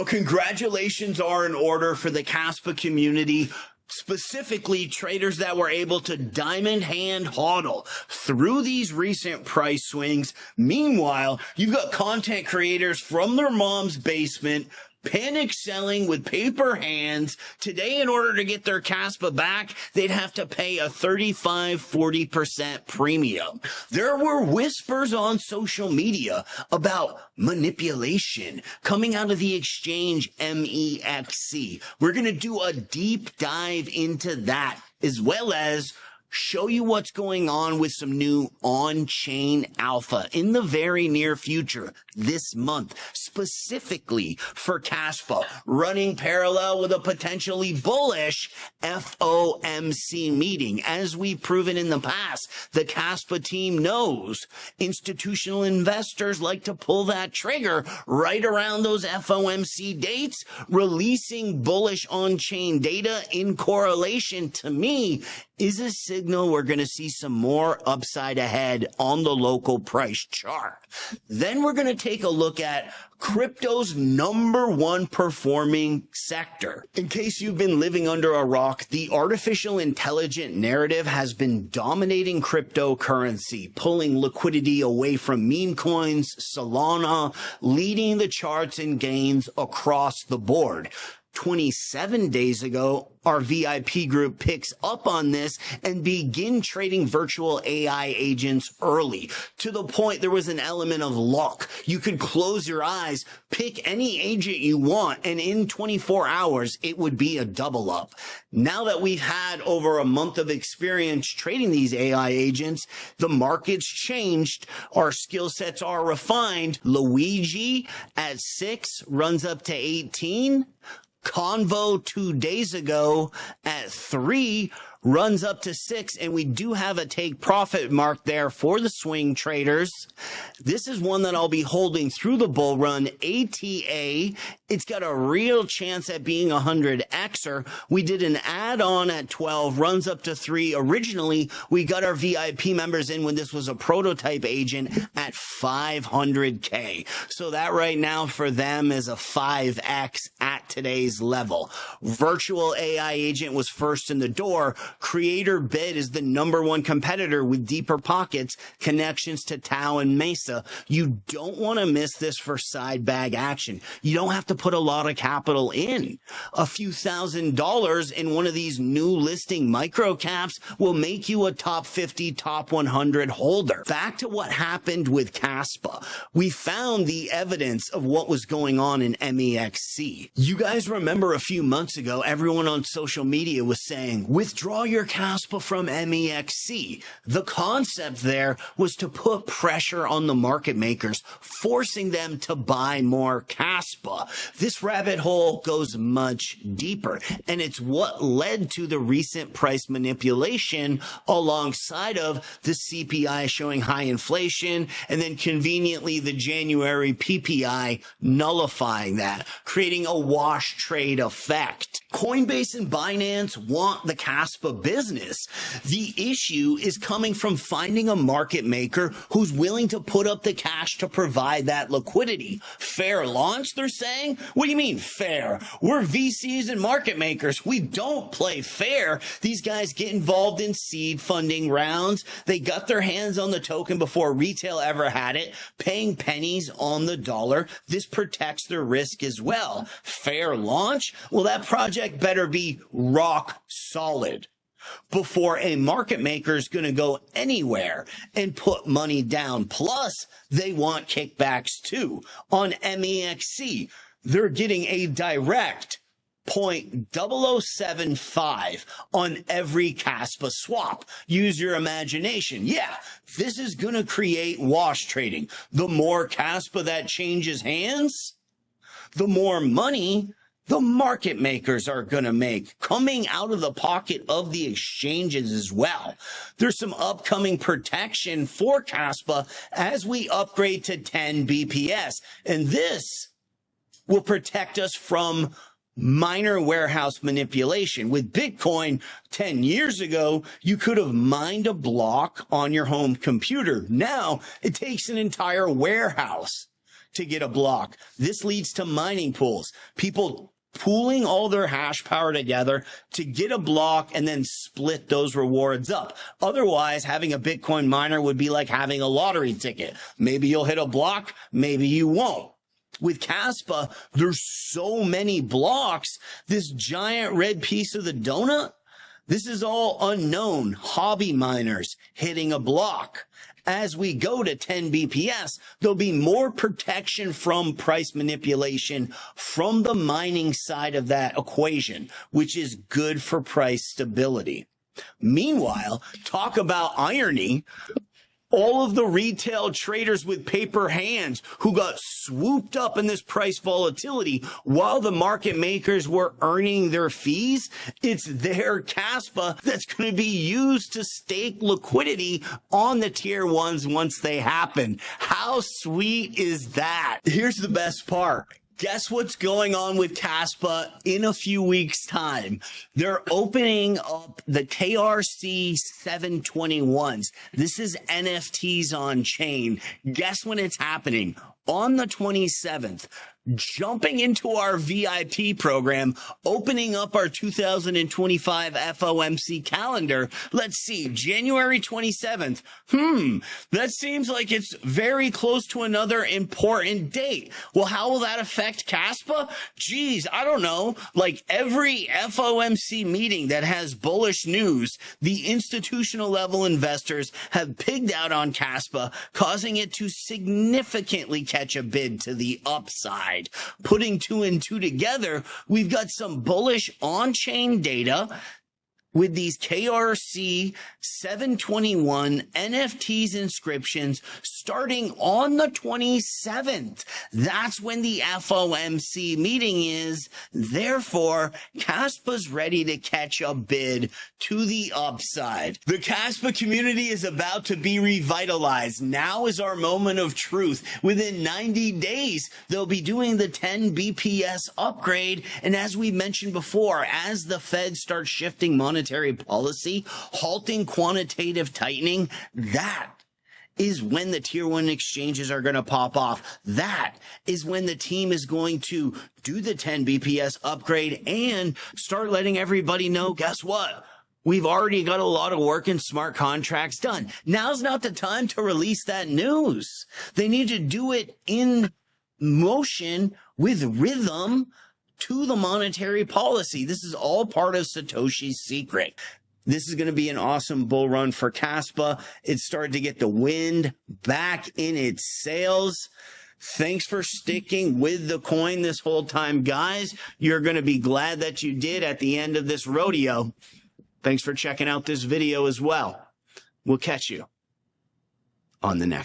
Well, congratulations are in order for the Kaspa community, specifically traders that were able to diamond hand hodl through these recent price swings. Meanwhile, you've got content creators from their mom's basement panic selling with paper hands. Today, in order to get their Kaspa back, they'd have to pay a 35–40% premium. There were whispers on social media about manipulation coming out of the exchange MEXC. We're going to do a deep dive into that, as well as show you what's going on with some new on-chain alpha in the very near future this month, specifically for Kaspa, running parallel with a potentially bullish FOMC meeting. As we've proven in the past, the Kaspa team knows institutional investors like to pull that trigger right around those FOMC dates. Releasing bullish on-chain data in correlation, to me, is a signal we're going to see some more upside ahead on the local price chart. Then we're going to take a look at crypto's #1 performing sector. In case you've been living under a rock, the artificial intelligence narrative has been dominating cryptocurrency, pulling liquidity away from meme coins, Solana, leading the charts in gains across the board. 27 days ago, our VIP group picks up on this and begin trading virtual AI agents early, to the point there was an element of luck. You could close your eyes, pick any agent you want, and in 24 hours, it would be a double up. Now that we've had over a month of experience trading these AI agents, the market's changed. Our skill sets are refined. Luigi at 6 runs up to 18. Convo 2 days ago at 3 runs up to 6, and we do have a take profit mark there for the swing traders. This is one that I'll be holding through the bull run. ATA, it's got a real chance at being a 100xer. We did an add-on at 12, runs up to 3. Originally, we got our VIP members in when this was a prototype agent at 500K. So that right now for them is a 5x at today's level. Virtual AI agent was first in the door. Creator Bid is the #1 competitor with deeper pockets, connections to Tau and Mesa. You don't want to miss this for side bag action. You don't have to put a lot of capital in. A few $1,000s in one of these new listing micro caps will make you a top 50, top 100 holder. Back to what happened with Kaspa. We found the evidence of what was going on in MEXC. You guys remember a few months ago, everyone on social media was saying, withdraw your Kaspa from MEXC. The concept there was to put pressure on the market makers, forcing them to buy more Kaspa. This rabbit hole goes much deeper, and it's what led to the recent price manipulation alongside of the CPI showing high inflation, and then conveniently the January PPI nullifying that, creating a wash trade effect. Coinbase and Binance want the Kaspa business. The issue is coming from finding a market maker who's willing to put up the cash to provide that liquidity. Fair launch, they're saying? What do you mean fair? We're VCs and market makers. We don't play fair. These guys get involved in seed funding rounds. They got their hands on the token before retail ever had it, paying pennies on the dollar. This protects their risk as well. Fair launch? Well, that project better be rock solid before a market maker is going to go anywhere and put money down. Plus, they want kickbacks too. On MEXC, they're getting a direct 0.0075 on every Kaspa swap. Use your imagination. Yeah, this is going to create wash trading. The more Kaspa that changes hands, the more money the market makers are going to make, coming out of the pocket of the exchanges as well. There's some upcoming protection for Kaspa as we upgrade to 10 BPS, and this will protect us from minor warehouse manipulation. With Bitcoin 10 years ago, you could have mined a block on your home computer. Now it takes an entire warehouse to get a block. This leads to mining pools. People pooling all their hash power together to get a block and then split those rewards up. Otherwise, having a Bitcoin miner would be like having a lottery ticket. Maybe you'll hit a block, maybe you won't. With Kaspa, there's so many blocks, this giant red piece of the donut, this is all unknown hobby miners hitting a block. As we go to 10 BPS, there'll be more protection from price manipulation from the mining side of that equation, which is good for price stability. Meanwhile, talk about irony. All of the retail traders with paper hands who got swooped up in this price volatility while the market makers were earning their fees, it's their Kaspa that's going to be used to stake liquidity on the tier ones once they happen. How sweet is that? Here's the best part. Guess what's going on with Kaspa in a few weeks' time? They're opening up the KRC 721s. This is NFTs on chain. Guess when it's happening? On the 27th. Jumping into our VIP program, opening up our 2025 FOMC calendar. Let's see, January 27th. That seems like it's very close to another important date. Well, how will that affect Kaspa? Geez, I don't know. Like every FOMC meeting that has bullish news, the institutional level investors have pigged out on Kaspa, causing it to significantly catch a bid to the upside. Putting 2 and 2 together, we've got some bullish on-chain data with these KRC 721 NFTs inscriptions starting on the 27th. That's when the FOMC meeting is. Therefore, Kaspa's ready to catch a bid to the upside. The Kaspa community is about to be revitalized. Now is our moment of truth. Within 90 days, they'll be doing the 10 BPS upgrade. And as we mentioned before, as the Fed starts shifting monetary policy, halting quantitative tightening, that is when the tier 1 exchanges are going to pop off. That is when the team is going to do the 10 BPS upgrade and start letting everybody know, guess what? We've already got a lot of work in smart contracts done. Now's not the time to release that news. They need to do it in motion with rhythm to the monetary policy. This is all part of Satoshi's secret. This is going to be an awesome bull run for Kaspa. It's started to get the wind back in its sails. Thanks for sticking with the coin this whole time, guys. You're going to be glad that you did at the end of this rodeo. Thanks for checking out this video as well. We'll catch you on the next.